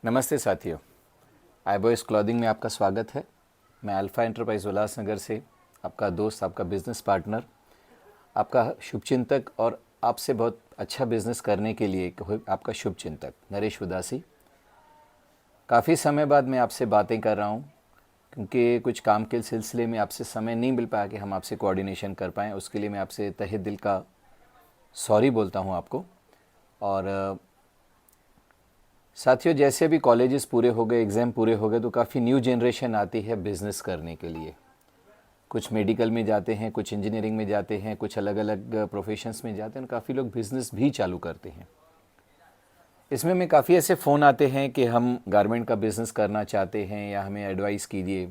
नमस्ते साथियों, आई boys clothing में आपका स्वागत है। मैं अल्फ़ा एंटरप्राइज उल्लासनगर से आपका दोस्त, आपका बिज़नेस पार्टनर, आपका शुभचिंतक और आपसे बहुत अच्छा बिज़नेस करने के लिए आपका शुभचिंतक नरेश उदासी। काफ़ी समय बाद मैं आपसे बातें कर रहा हूँ क्योंकि कुछ काम के सिलसिले में आपसे समय नहीं मिल पाया कि हम आपसे कोऑर्डिनेशन कर पाएँ। उसके लिए मैं आपसे तहे दिल का सॉरी बोलता हूँ आपको। और साथियों, जैसे अभी कॉलेजेस पूरे हो गए, एग्ज़ाम पूरे हो गए, तो काफ़ी न्यू जनरेशन आती है बिज़नेस करने के लिए। कुछ मेडिकल में जाते हैं, कुछ इंजीनियरिंग में जाते हैं, कुछ अलग अलग प्रोफेशंस में जाते हैं, काफ़ी लोग बिज़नेस भी चालू करते हैं। इसमें मैं काफ़ी ऐसे फ़ोन आते हैं कि हम गारमेंट का बिज़नेस करना चाहते हैं या हमें एडवाइस कीजिए।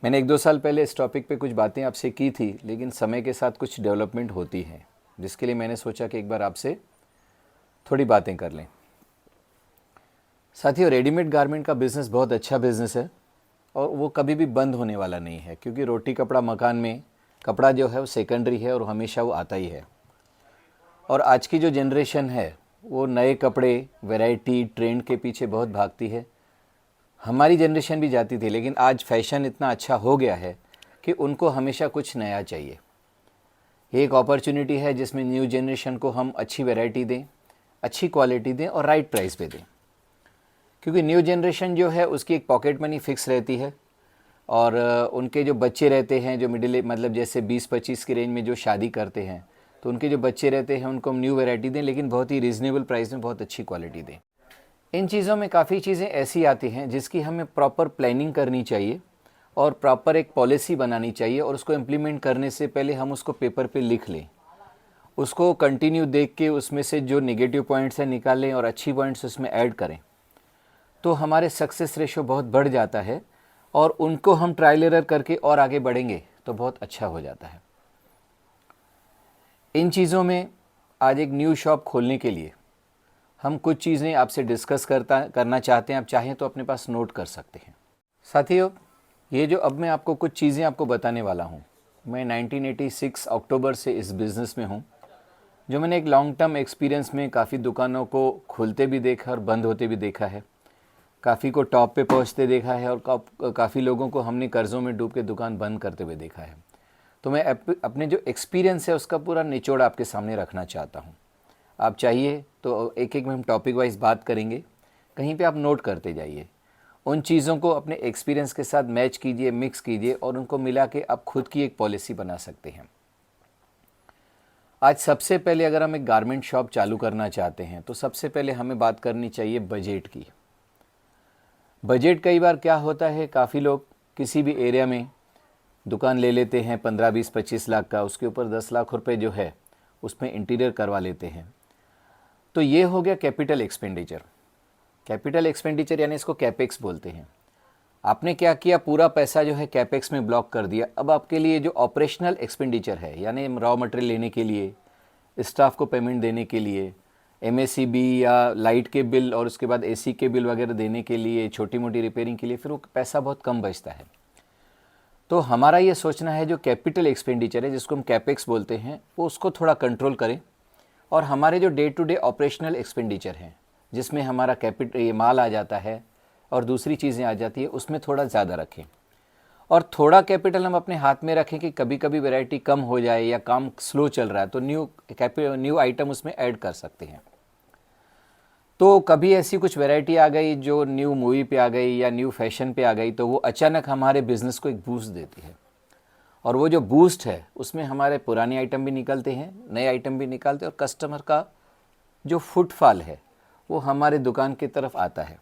मैंने 1-2 साल पहले इस टॉपिक पे कुछ बातें आपसे की थी, लेकिन समय के साथ कुछ डेवलपमेंट होती है, जिसके लिए मैंने सोचा कि एक बार आपसे थोड़ी बातें कर लें। साथियों, रेडीमेड गारमेंट का बिज़नेस बहुत अच्छा बिज़नेस है और वो कभी भी बंद होने वाला नहीं है, क्योंकि रोटी कपड़ा मकान में कपड़ा जो है वो सेकेंडरी है और हमेशा वो आता ही है। और आज की जो जनरेशन है वो नए कपड़े, वैरायटी, ट्रेंड के पीछे बहुत भागती है। हमारी जनरेशन भी जाती थी, लेकिन आज फैशन इतना अच्छा हो गया है कि उनको हमेशा कुछ नया चाहिए। ये एक अपॉर्चुनिटी है जिसमें न्यू जनरेशन को हम अच्छी वैरायटी दें, अच्छी क्वालिटी दें और राइट प्राइस पे दें। क्योंकि न्यू जनरेशन जो है उसकी एक पॉकेट मनी फिक्स रहती है और उनके जो बच्चे रहते हैं, जो मिडिल मतलब जैसे 20-25 की रेंज में जो शादी करते हैं, तो उनके जो बच्चे रहते हैं उनको हम न्यू वैरायटी दें, लेकिन बहुत ही रीज़नेबल प्राइस में बहुत अच्छी क्वालिटी दें। इन चीज़ों में काफ़ी चीज़ें ऐसी आती हैं जिसकी हमें प्रॉपर प्लानिंग करनी चाहिए और प्रॉपर एक पॉलिसी बनानी चाहिए, और उसको इम्प्लीमेंट करने से पहले हम उसको पेपर पे लिख लें, उसको कंटिन्यू देख के उसमें से जो नेगेटिव पॉइंट्स हैं निकालें और अच्छी पॉइंट्स उसमें ऐड करें, तो हमारे सक्सेस रेशो बहुत बढ़ जाता है और उनको हम ट्रायल एरर करके और आगे बढ़ेंगे तो बहुत अच्छा हो जाता है। इन चीज़ों में आज एक न्यू शॉप खोलने के लिए हम कुछ चीज़ें आपसे डिस्कस करना चाहते हैं। आप चाहें तो अपने पास नोट कर सकते हैं। साथियों, ये जो अब मैं आपको कुछ चीज़ें आपको बताने वाला हूँ, मैं 1986 अक्टूबर से इस बिज़नेस में हूँ। जो मैंने एक लॉन्ग टर्म एक्सपीरियंस में काफ़ी दुकानों को खुलते भी देखा और बंद होते भी देखा है, काफ़ी को टॉप पे पहुंचते देखा है और काफ़ी लोगों को हमने कर्ज़ों में डूब के दुकान बंद करते हुए देखा है। तो मैं अपने जो एक्सपीरियंस है उसका पूरा निचोड़ आपके सामने रखना चाहता हूं। आप चाहिए तो एक एक में हम टॉपिक वाइज बात करेंगे, कहीं पे आप नोट करते जाइए। उन चीज़ों को अपने एक्सपीरियंस के साथ मैच कीजिए, मिक्स कीजिए और उनको मिला के आप खुद की एक पॉलिसी बना सकते हैं। आज सबसे पहले अगर हम एक गारमेंट शॉप चालू करना चाहते हैं तो सबसे पहले हमें बात करनी चाहिए बजट की। बजट कई बार क्या होता है, काफ़ी लोग किसी भी एरिया में दुकान ले लेते हैं 15-20-25 लाख का, उसके ऊपर 10 लाख रुपए जो है उसमें इंटीरियर करवा लेते हैं। तो ये हो गया कैपिटल एक्सपेंडिचर। कैपिटल एक्सपेंडिचर यानी इसको कैपेक्स बोलते हैं। आपने क्या किया, पूरा पैसा जो है कैपेक्स में ब्लॉक कर दिया। अब आपके लिए जो ऑपरेशनल एक्सपेंडिचर है, यानी रॉ मटेरियल लेने के लिए, स्टाफ को पेमेंट देने के लिए, एमएससीबी या लाइट के बिल और उसके बाद एसी के बिल वगैरह देने के लिए, छोटी मोटी रिपेयरिंग के लिए, फिर वो पैसा बहुत कम बचता है। तो हमारा ये सोचना है जो कैपिटल एक्सपेंडिचर है, जिसको हम कैपेक्स बोलते हैं, वो उसको थोड़ा कंट्रोल करें और हमारे जो day to day operational expenditure हैं, जिसमें हमारा ये माल आ जाता है और दूसरी चीज़ें आ जाती है, उसमें थोड़ा ज़्यादा रखें। और थोड़ा कैपिटल हम अपने हाथ में रखें कि कभी कभी वैरायटी कम हो जाए या काम स्लो चल रहा है तो न्यू आइटम उसमें ऐड कर सकते हैं। तो कभी ऐसी कुछ वैरायटी आ गई जो न्यू मूवी पे आ गई या न्यू फैशन पे आ गई, तो वो अचानक हमारे बिज़नेस को एक बूस्ट देती है। और वो जो बूस्ट है उसमें हमारे पुराने आइटम भी निकलते हैं, नए आइटम भी निकलते हैं और कस्टमर का जो फुटफॉल है वो हमारे दुकान की तरफ आता है।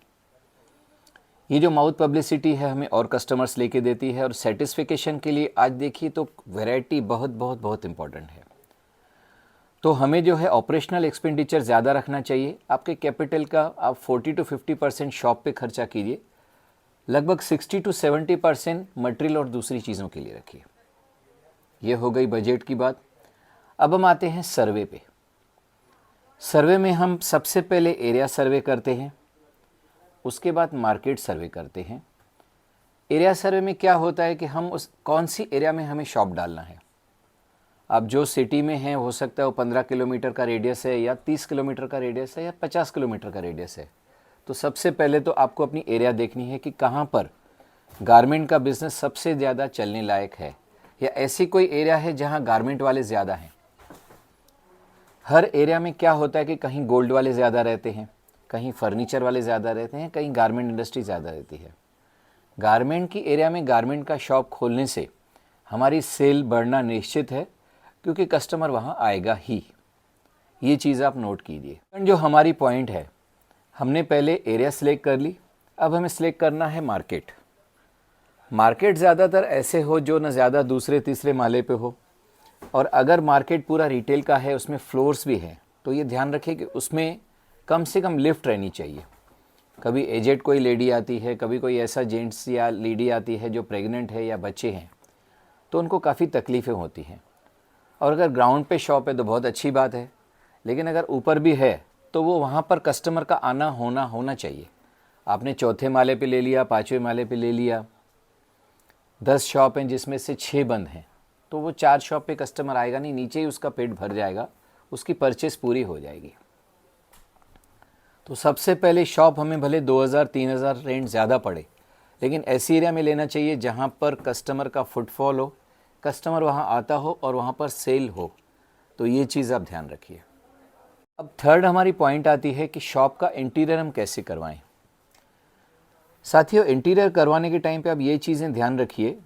ये जो माउथ पब्लिसिटी है हमें और कस्टमर्स लेके देती है। और सेटिस्फिकेशन के लिए आज देखिए तो वैरायटी बहुत बहुत बहुत इंपॉर्टेंट है। तो हमें जो है ऑपरेशनल एक्सपेंडिचर ज़्यादा रखना चाहिए। आपके कैपिटल का आप 40-50% शॉप पे खर्चा कीजिए, लगभग 60-70% मटेरियल और दूसरी चीज़ों के लिए रखिए। ये हो गई बजट की बात। अब हम आते हैं सर्वे पे। सर्वे में हम सबसे पहले एरिया सर्वे करते हैं, उसके बाद मार्केट सर्वे करते हैं। एरिया सर्वे में क्या होता है कि हम उस कौन सी एरिया में हमें शॉप डालना है। अब जो सिटी में है हो सकता है वो 15 किलोमीटर का रेडियस है या 30 किलोमीटर का रेडियस है या 50 किलोमीटर का रेडियस है, तो सबसे पहले तो आपको अपनी एरिया देखनी है कि कहाँ पर गारमेंट का बिज़नेस सबसे ज़्यादा चलने लायक है, या ऐसी कोई एरिया है जहाँ गारमेंट वाले ज़्यादा हैं। हर एरिया में क्या होता है कि कहीं गोल्ड वाले ज़्यादा रहते हैं, कहीं फर्नीचर वाले ज़्यादा रहते हैं, कहीं गारमेंट इंडस्ट्री ज़्यादा रहती है। गारमेंट की एरिया में गारमेंट का शॉप खोलने से हमारी सेल बढ़ना निश्चित है, क्योंकि कस्टमर वहाँ आएगा ही। ये चीज़ आप नोट कीजिए। जो हमारी पॉइंट है, हमने पहले एरिया सिलेक्ट कर ली, अब हमें सिलेक्ट करना है मार्केट। मार्केट ज़्यादातर ऐसे हो जो न ज़्यादा दूसरे तीसरे माले पे हो, और अगर मार्केट पूरा रिटेल का है, उसमें फ्लोर्स भी हैं, तो ये ध्यान रखें कि उसमें कम से कम लिफ्ट रहनी चाहिए। कभी एजेड कोई लेडी आती है, कभी कोई ऐसा जेंट्स या लेडी आती है जो प्रेग्नेंट है या बच्चे हैं, तो उनको काफ़ी तकलीफ़ें होती हैं। और अगर ग्राउंड पे शॉप है तो बहुत अच्छी बात है, लेकिन अगर ऊपर भी है तो वो वहाँ पर कस्टमर का आना होना चाहिए। आपने चौथे माले पे ले लिया, पाँचवें माले पे ले लिया, 10 शॉप हैं जिसमें से 6 बंद हैं, तो वो 4 शॉप पे कस्टमर आएगा नहीं, नीचे ही उसका पेट भर जाएगा, उसकी परचेस पूरी हो जाएगी। तो सबसे पहले शॉप हमें भले 2000-3000 रेंट ज़्यादा पड़े, लेकिन ऐसी एरिया में लेना चाहिए जहाँ पर कस्टमर का फुटफॉल हो, कस्टमर वहाँ आता हो और वहाँ पर सेल हो। तो ये चीज़ आप ध्यान रखिए। अब थर्ड हमारी पॉइंट आती है कि शॉप का इंटीरियर हम कैसे करवाएं। साथियों, इंटीरियर करवाने के टाइम पे आप ये चीज़ें ध्यान रखिए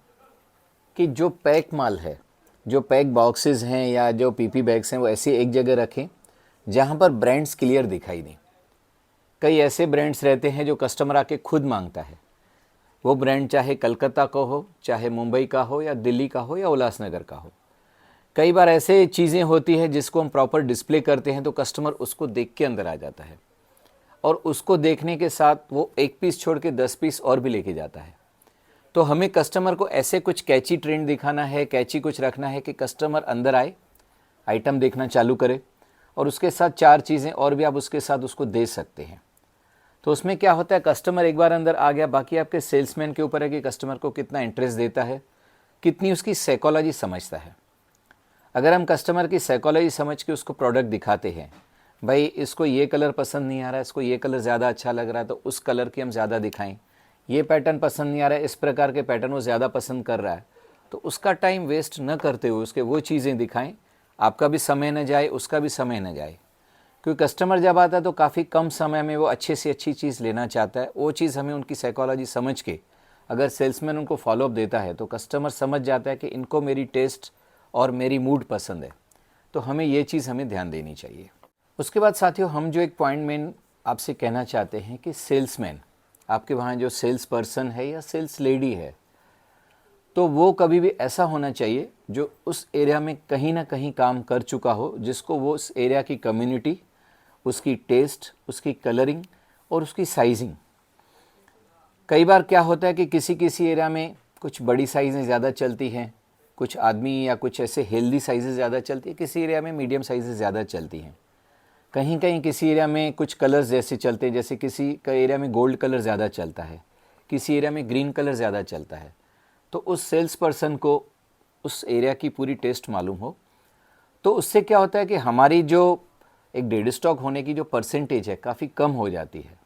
कि जो पैक माल है, जो पैक बॉक्सेस हैं या जो पीपी बैग्स हैं, वो ऐसे एक जगह रखें जहाँ पर ब्रांड्स क्लियर दिखाई दें। कई ऐसे ब्रांड्स रहते हैं जो कस्टमर आके खुद मांगता है, वो ब्रांड चाहे कलकत्ता का हो, चाहे मुंबई का हो, या दिल्ली का हो, या उल्लासनगर का हो। कई बार ऐसे चीज़ें होती हैं जिसको हम प्रॉपर डिस्प्ले करते हैं तो कस्टमर उसको देख के अंदर आ जाता है, और उसको देखने के साथ वो एक पीस छोड़ के 10 पीस और भी लेके जाता है। तो हमें कस्टमर को ऐसे कुछ कैची ट्रेंड दिखाना है, कैची कुछ रखना है कि कस्टमर अंदर आए, आइटम देखना चालू करे, और उसके साथ 4 चीज़ें और भी आप उसके साथ उसको दे सकते हैं। तो उसमें क्या होता है, कस्टमर एक बार अंदर आ गया, बाकी आपके सेल्समैन के ऊपर है कि कस्टमर को कितना इंटरेस्ट देता है, कितनी उसकी साइकोलॉजी समझता है। अगर हम कस्टमर की साइकोलॉजी समझ के उसको प्रोडक्ट दिखाते हैं, भाई इसको ये कलर पसंद नहीं आ रहा है, इसको ये कलर ज़्यादा अच्छा लग रहा है तो उस कलर की हम ज़्यादा दिखाएं, ये पैटर्न पसंद नहीं आ रहा है, इस प्रकार के पैटर्न वो ज़्यादा पसंद कर रहा है, तो उसका टाइम वेस्ट न करते हुए उसके वो चीज़ें दिखाएं, आपका भी समय न जाए, उसका भी समय न जाए। क्योंकि कस्टमर जब आता है तो काफ़ी कम समय में वो अच्छे से अच्छी चीज़ लेना चाहता है। वो चीज़ हमें उनकी साइकोलॉजी समझ के अगर सेल्समैन उनको फॉलोअप देता है तो कस्टमर समझ जाता है कि इनको मेरी टेस्ट और मेरी मूड पसंद है। तो हमें ये चीज़ हमें ध्यान देनी चाहिए। उसके बाद साथियों, हम जो एक पॉइंट मेन आपसे कहना चाहते हैं कि सेल्समैन, आपके वहाँ जो सेल्स पर्सन है या सेल्स लेडी है, तो वो कभी भी ऐसा होना चाहिए जो उस एरिया में कहीं ना कहीं काम कर चुका हो, जिसको वो उस एरिया की कम्युनिटी, उसकी टेस्ट, उसकी कलरिंग और उसकी साइजिंग। कई बार क्या होता है कि किसी किसी एरिया में कुछ बड़ी साइज़ें ज़्यादा चलती हैं, कुछ आदमी या कुछ ऐसे हेल्दी साइज़ें ज़्यादा चलती है, किसी एरिया में मीडियम साइज़ें ज़्यादा चलती हैं। कहीं कहीं किसी एरिया में कुछ कलर्स जैसे चलते हैं, जैसे किसी का एरिया में गोल्ड कलर ज़्यादा चलता है, किसी एरिया में ग्रीन कलर ज़्यादा चलता है। तो उस सेल्स पर्सन को उस एरिया की पूरी टेस्ट मालूम हो, तो उससे क्या होता है कि हमारी जो एक डेड स्टॉक होने की जो परसेंटेज है काफ़ी कम हो जाती है।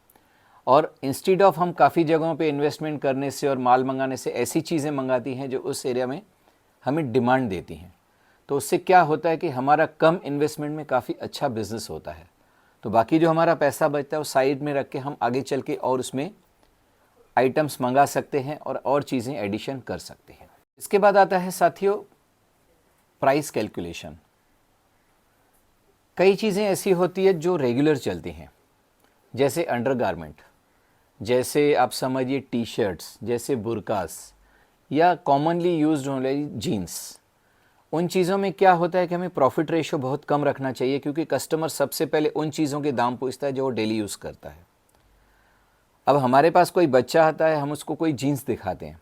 और इंस्टीड ऑफ हम काफ़ी जगहों पे इन्वेस्टमेंट करने से और माल मंगाने से ऐसी चीज़ें मंगाती हैं जो उस एरिया में हमें डिमांड देती हैं। तो उससे क्या होता है कि हमारा कम इन्वेस्टमेंट में काफ़ी अच्छा बिजनेस होता है। तो बाकी जो हमारा पैसा बचता है वो साइड में रख के हम आगे चल के और उसमें आइटम्स मंगा सकते हैं और चीज़ें एडिशन कर सकते हैं। इसके बाद आता है साथियों प्राइस कैलकुलेशन। कई चीज़ें ऐसी होती है जो रेगुलर चलती हैं, जैसे अंडरगारमेंट, जैसे आप समझिए टी शर्ट्स, जैसे बुरकास, या कॉमनली यूज्ड होने जीन्स। उन चीज़ों में क्या होता है कि हमें प्रॉफिट रेशो बहुत कम रखना चाहिए, क्योंकि कस्टमर सबसे पहले उन चीज़ों के दाम पूछता है जो वो डेली यूज़ करता है। अब हमारे पास कोई बच्चा आता है, हम उसको कोई जीन्स दिखाते हैं,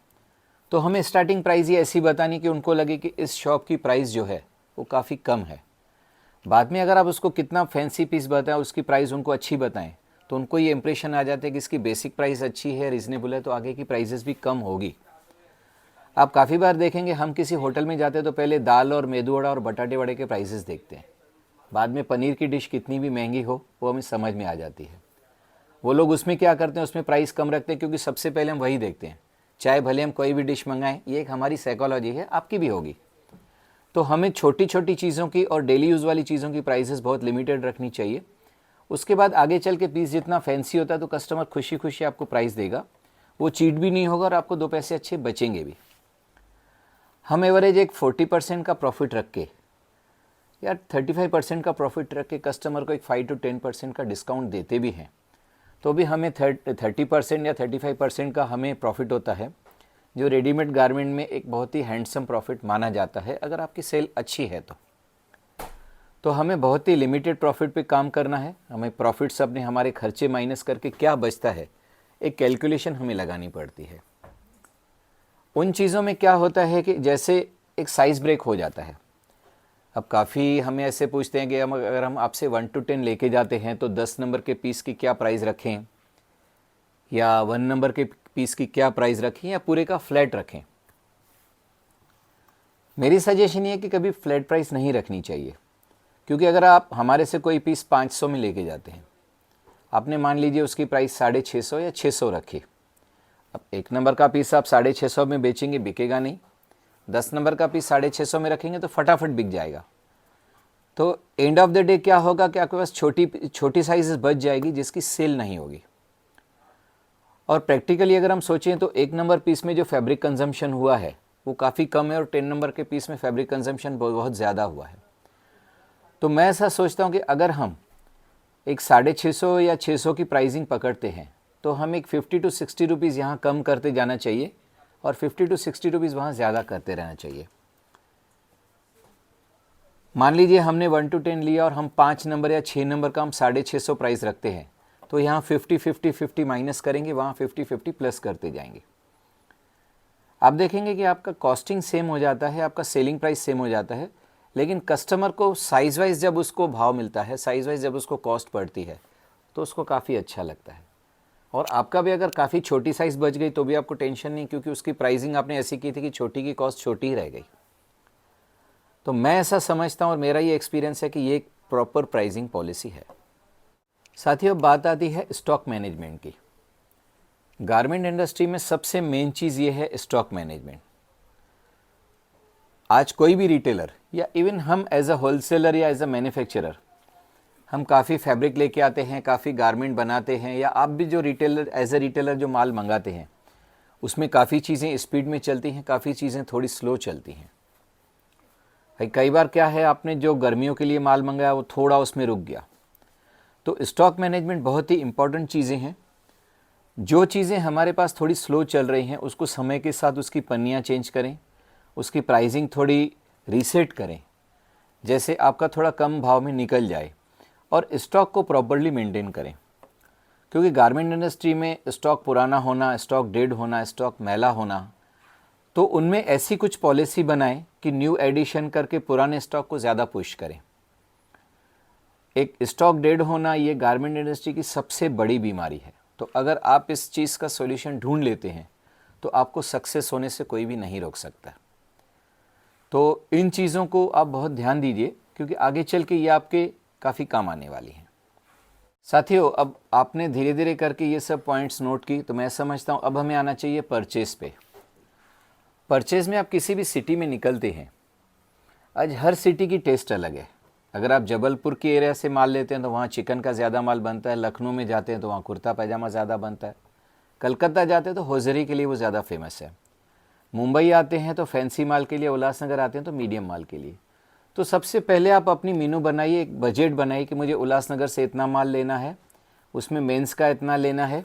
तो हमें स्टार्टिंग प्राइस ही ऐसी बतानी कि उनको लगे कि इस शॉप की प्राइस जो है वो काफ़ी कम है। बाद में अगर आप उसको कितना फैंसी पीस बताएं, उसकी प्राइस उनको अच्छी बताएं, तो उनको ये इंप्रेशन आ जाता है कि इसकी बेसिक प्राइस अच्छी है, रीज़नेबल है, तो आगे की प्राइसेस भी कम होगी। आप काफ़ी बार देखेंगे हम किसी होटल में जाते हैं तो पहले दाल और मेदू वड़ा और बटाटे वड़े के प्राइसेस देखते हैं, बाद में पनीर की डिश कितनी भी महंगी हो वो हमें समझ में आ जाती है। वो लोग उसमें क्या करते हैं, उसमें प्राइस कम रखते हैं क्योंकि सबसे पहले हम वही देखते हैं, चाहे भले हम कोई भी डिश मंगाएं। ये एक हमारी साइकोलॉजी है, आपकी भी होगी। तो हमें छोटी छोटी चीज़ों की और डेली यूज़ वाली चीज़ों की प्राइसेस बहुत लिमिटेड रखनी चाहिए। उसके बाद आगे चल के पीस जितना फैंसी होता है तो कस्टमर खुशी खुशी आपको प्राइस देगा, वो चीट भी नहीं होगा और आपको 2 पैसे अच्छे बचेंगे भी। हम एवरेज एक 40% का प्रॉफिट रख के या 35% का प्रॉफिट रख के कस्टमर को एक 5 to 10% का डिस्काउंट देते भी हैं, तो भी हमें 30% या 35% का हमें प्रॉफिट होता है, जो रेडीमेड गारमेंट में एक बहुत ही हैंडसम प्रॉफिट माना जाता है अगर आपकी सेल अच्छी है तो हमें बहुत ही लिमिटेड प्रॉफिट पे काम करना है। हमें प्रॉफिट से अपने हमारे खर्चे माइनस करके क्या बचता है, एक कैलकुलेशन हमें लगानी पड़ती है। उन चीज़ों में क्या होता है कि जैसे एक साइज़ ब्रेक हो जाता है। अब काफ़ी हमें ऐसे पूछते हैं कि अगर हम आपसे 1 to 10 लेके जाते हैं तो 10 नंबर के पीस की क्या प्राइस रखें, या 1 नंबर के पीस की क्या प्राइस रखें, या पूरे का फ्लैट रखें। मेरी सजेशन ये है कि कभी फ्लैट प्राइस नहीं रखनी चाहिए, क्योंकि अगर आप हमारे से कोई पीस 500 में लेके जाते हैं, आपने मान लीजिए उसकी प्राइस 650 या 600 रखी। अब 1 नंबर का पीस आप 650 में बेचेंगे, बिकेगा नहीं। 10 नंबर का पीस 650 में रखेंगे तो फटाफट बिक जाएगा। तो एंड ऑफ द डे क्या होगा कि आपके पास छोटी साइज़ बच जाएगी जिसकी सेल नहीं होगी। और प्रैक्टिकली अगर हम सोचें तो 1 नंबर पीस में जो फैब्रिक कंजम्पशन हुआ है वो काफ़ी कम है और 10 नंबर के पीस में फैब्रिक कंजम्पशन बहुत ज़्यादा हुआ है। तो मैं ऐसा सोचता हूँ कि अगर हम एक 650 या 600 की प्राइसिंग पकड़ते हैं तो हम एक 50 to 60 रुपीज़ यहाँ कम करते जाना चाहिए और 50 to 60 रुपीज़ वहाँ ज़्यादा करते रहना चाहिए। मान लीजिए हमने 1 to 10 लिया और हम 5 नंबर या 6 नंबर का हम 650 प्राइस रखते हैं, तो यहाँ 50 माइनस करेंगे, वहाँ 50 प्लस करते जाएंगे। आप देखेंगे कि आपका कॉस्टिंग सेम हो जाता है, आपका सेलिंग प्राइस सेम हो जाता है, लेकिन कस्टमर को साइज़ वाइज जब उसको भाव मिलता है, साइज़ वाइज जब उसको कॉस्ट पड़ती है तो उसको काफ़ी अच्छा लगता है। और आपका भी अगर काफ़ी छोटी साइज़ बच गई तो भी आपको टेंशन नहीं, क्योंकि उसकी प्राइसिंग आपने ऐसी की थी कि छोटी की कॉस्ट छोटी ही रह गई। तो मैं ऐसा समझता हूँ और मेरा ये एक्सपीरियंस है कि ये एक प्रॉपर प्राइसिंग पॉलिसी है। साथियों, अब बात आती है स्टॉक मैनेजमेंट की। गारमेंट इंडस्ट्री में सबसे मेन चीज़ ये है स्टॉक मैनेजमेंट। आज कोई भी रिटेलर या इवन हम एज अ होलसेलर या एज अ मैन्युफैक्चरर, हम काफ़ी फैब्रिक लेके आते हैं, काफ़ी गारमेंट बनाते हैं, या आप भी जो रिटेलर एज अ रिटेलर जो माल मंगाते हैं उसमें काफ़ी चीज़ें स्पीड में चलती हैं, काफ़ी चीज़ें थोड़ी स्लो चलती हैं। भाई कई बार क्या है, आपने जो गर्मियों के लिए माल मंगाया वो थोड़ा उसमें रुक गया। तो स्टॉक मैनेजमेंट बहुत ही इंपॉर्टेंट चीज़ें हैं। जो चीज़ें हमारे पास थोड़ी स्लो चल रही हैं उसको समय के साथ उसकी पन्नियाँ चेंज करें, उसकी प्राइसिंग थोड़ी रीसेट करें, जैसे आपका थोड़ा कम भाव में निकल जाए, और स्टॉक को प्रॉपर्ली मेंटेन करें। क्योंकि गारमेंट इंडस्ट्री में स्टॉक पुराना होना, स्टॉक डेड होना, स्टॉक मैला होना, तो उनमें ऐसी कुछ पॉलिसी बनाएं कि न्यू एडिशन करके पुराने स्टॉक को ज़्यादा पुश करें। एक स्टॉक डेड होना ये गारमेंट इंडस्ट्री की सबसे बड़ी बीमारी है। तो अगर आप इस चीज़ का सॉल्यूशन ढूंढ लेते हैं तो आपको सक्सेस होने से कोई भी नहीं रोक सकता। तो इन चीज़ों को आप बहुत ध्यान दीजिए, क्योंकि आगे चल के ये आपके काफ़ी काम आने वाली हैं। साथियों, अब आपने धीरे धीरे करके ये सब पॉइंट्स नोट की, तो मैं समझता हूँ अब हमें आना चाहिए परचेज पे। परचेज में आप किसी भी सिटी में निकलते हैं, आज हर सिटी की टेस्ट अलग है। अगर आप जबलपुर के एरिया से माल लेते हैं तो वहाँ चिकन का ज़्यादा माल बनता है, लखनऊ में जाते हैं तो वहाँ कुर्ता पैजामा ज़्यादा बनता है, कलकत्ता जाते हैं तो होजरी के लिए वो ज़्यादा फेमस है, मुंबई आते हैं तो फैंसी माल के लिए, उल्लासनगर आते हैं तो मीडियम माल के लिए। तो सबसे पहले आप अपनी मेनू बनाइए, एक बजट बनाइए कि मुझे उल्लासनगर से इतना माल लेना है, उसमें मेंस का इतना लेना है,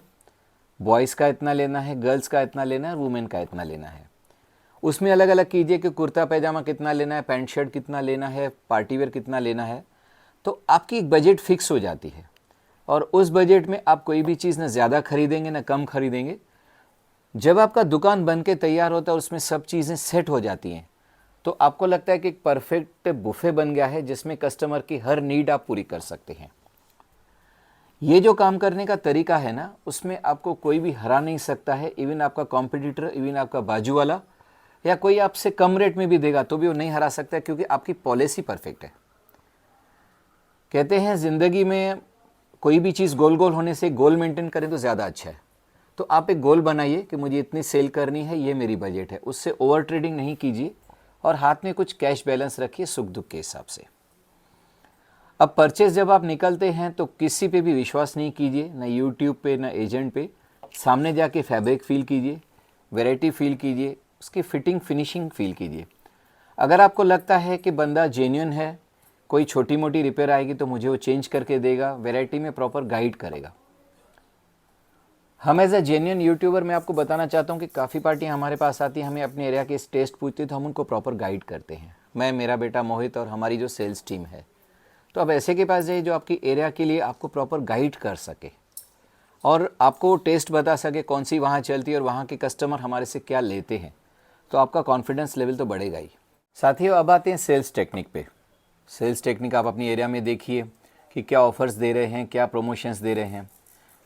बॉयज़ का इतना लेना है, गर्ल्स का इतना लेना है, वुमेन का इतना लेना है। उसमें अलग अलग कीजिए कि कुर्ता पैजामा कितना लेना है, पैंट शर्ट कितना लेना है, पार्टी वेयर कितना लेना है। तो आपकी एक बजट फिक्स हो जाती है और उस बजट में आप कोई भी चीज़ ना ज़्यादा खरीदेंगे ना कम खरीदेंगे। जब आपका दुकान बन के तैयार होता है, उसमें सब चीज़ें सेट हो जाती हैं, तो आपको लगता है कि एक परफेक्ट बुफे बन गया है जिसमें कस्टमर की हर नीड आप पूरी कर सकते हैं। ये जो काम करने का तरीका है ना, उसमें आपको कोई भी हरा नहीं सकता है। इवन आपका कॉम्पिटिटर, इवन आपका बाजू वाला या कोई आपसे कम रेट में भी देगा तो भी वो नहीं हरा सकता है, क्योंकि आपकी पॉलिसी परफेक्ट है। कहते हैं ज़िंदगी में कोई भी चीज़ गोल गोल होने से गोल मेंटेन करें तो ज़्यादा अच्छा है। तो आप एक गोल बनाइए कि मुझे इतनी सेल करनी है, ये मेरी बजट है, उससे ओवर ट्रेडिंग नहीं कीजिए और हाथ में कुछ कैश बैलेंस रखिए सुख दुख के हिसाब से। अब परचेज जब आप निकलते हैं तो किसी पे भी विश्वास नहीं कीजिए, ना यूट्यूब पे ना एजेंट पे। सामने जाके फैब्रिक फील कीजिए, वैरायटी फील कीजिए, उसकी फिटिंग फिनिशिंग फील कीजिए। अगर आपको लगता है कि बंदा जेन्युइन है, कोई छोटी मोटी रिपेयर आएगी तो मुझे वो चेंज करके देगा, वैरायटी में प्रॉपर गाइड करेगा। हम एज ए जेन्युइन यूट्यूबर मैं आपको बताना चाहता हूँ कि काफ़ी पार्टियाँ हमारे पास आती हैं, हमें अपने एरिया के टेस्ट पूछती है तो हम उनको प्रॉपर गाइड करते हैं। मैं, मेरा बेटा मोहित और हमारी जो सेल्स टीम है। तो अब ऐसे के पास जाइए जो आपकी एरिया के लिए आपको प्रॉपर गाइड कर सके और आपको टेस्ट बता सके कौन सी वहाँ चलती है और वहाँ के कस्टमर हमारे से क्या लेते हैं। तो आपका कॉन्फिडेंस लेवल तो बढ़ेगा ही। साथियों, अब आते हैं सेल्स टेक्निक पे। सेल्स टेक्निक आप अपनी एरिया में देखिए कि क्या ऑफ़र्स दे रहे हैं, क्या प्रमोशंस दे रहे हैं।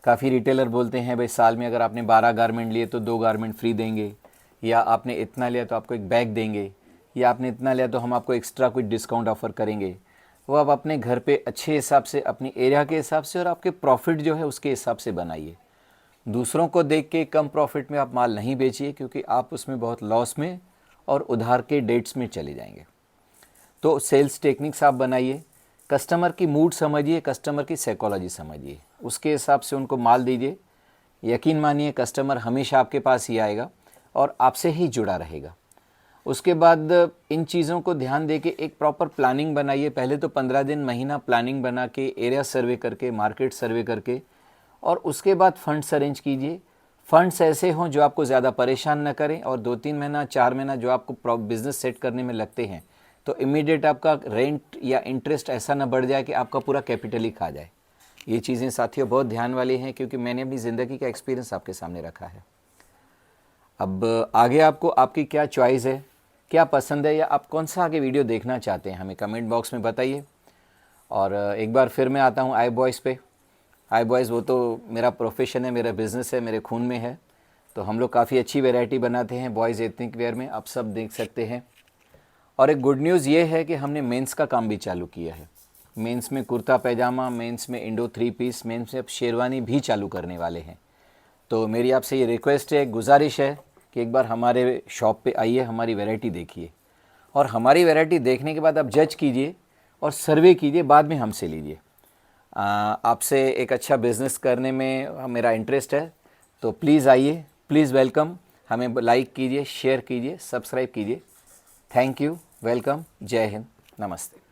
काफ़ी रिटेलर बोलते हैं भाई साल में अगर आपने 12 गारमेंट लिए तो 2 गारमेंट फ्री देंगे, या आपने इतना लिया तो आपको एक बैग देंगे, या आपने इतना लिया तो हम आपको एक्स्ट्रा कुछ डिस्काउंट ऑफ़र करेंगे। वो आप अपने घर पे अच्छे हिसाब से, अपनी एरिया के हिसाब से और आपके प्रॉफिट जो है उसके हिसाब से बनाइए। दूसरों को देख के कम प्रॉफिट में आप माल नहीं बेचिए, क्योंकि आप उसमें बहुत लॉस में और उधार के डेट्स में चले जाएंगे। तो सेल्स टेक्निक्स आप बनाइए, कस्टमर की मूड समझिए, कस्टमर की साइकोलॉजी समझिए, उसके हिसाब से उनको माल दीजिए। यकीन मानिए कस्टमर हमेशा आपके पास ही आएगा और आपसे ही जुड़ा रहेगा। उसके बाद इन चीज़ों को ध्यान दे के एक प्रॉपर प्लानिंग बनाइए। पहले तो 15 दिन, महीना प्लानिंग बना के, एरिया सर्वे करके, मार्केट सर्वे करके, और उसके बाद फंड्स अरेंज कीजिए। फंड्स ऐसे हों जो आपको ज़्यादा परेशान न करें, और 2-3 महीना 4 महीना जो आपको बिज़नेस सेट करने में लगते हैं तो इमीडिएट आपका रेंट या इंटरेस्ट ऐसा ना बढ़ जाए कि आपका पूरा कैपिटल ही खा जाए। ये चीज़ें साथियों बहुत ध्यान वाली हैं, क्योंकि मैंने अपनी ज़िंदगी का एक्सपीरियंस आपके सामने रखा है। अब आगे आपको आपकी क्या चॉइस है, क्या पसंद है, या आप कौन सा आगे वीडियो देखना चाहते हैं, हमें कमेंट बॉक्स में बताइए। और एक बार फिर मैं आता हूँ आई बॉयज़ पे। आई बॉयज़ वो तो मेरा प्रोफेशन है, मेरा बिज़नेस है, मेरे खून में है। तो हम लोग काफ़ी अच्छी वैरायटी बनाते हैं बॉयज़ एथनिक वेयर में, आप सब देख सकते हैं। और एक गुड न्यूज़ ये है कि हमने मेंस का काम भी चालू किया है। मेंस में कुर्ता पैजामा, मेंस में इंडो 3 पीस, मेंस में अब शेरवानी भी चालू करने वाले हैं। तो मेरी आपसे ये रिक्वेस्ट है, गुजारिश है कि एक बार हमारे शॉप पे आइए, हमारी वैरायटी देखिए, और हमारी वैरायटी देखने के बाद आप जज कीजिए और सर्वे कीजिए, बाद में हमसे लीजिए। आपसे एक अच्छा बिज़नेस करने में मेरा इंटरेस्ट है, तो प्लीज़ आइए, प्लीज़ वेलकम। हमें लाइक कीजिए, शेयर कीजिए, सब्सक्राइब कीजिए। थैंक यू, वेलकम, जय हिंद, नमस्ते।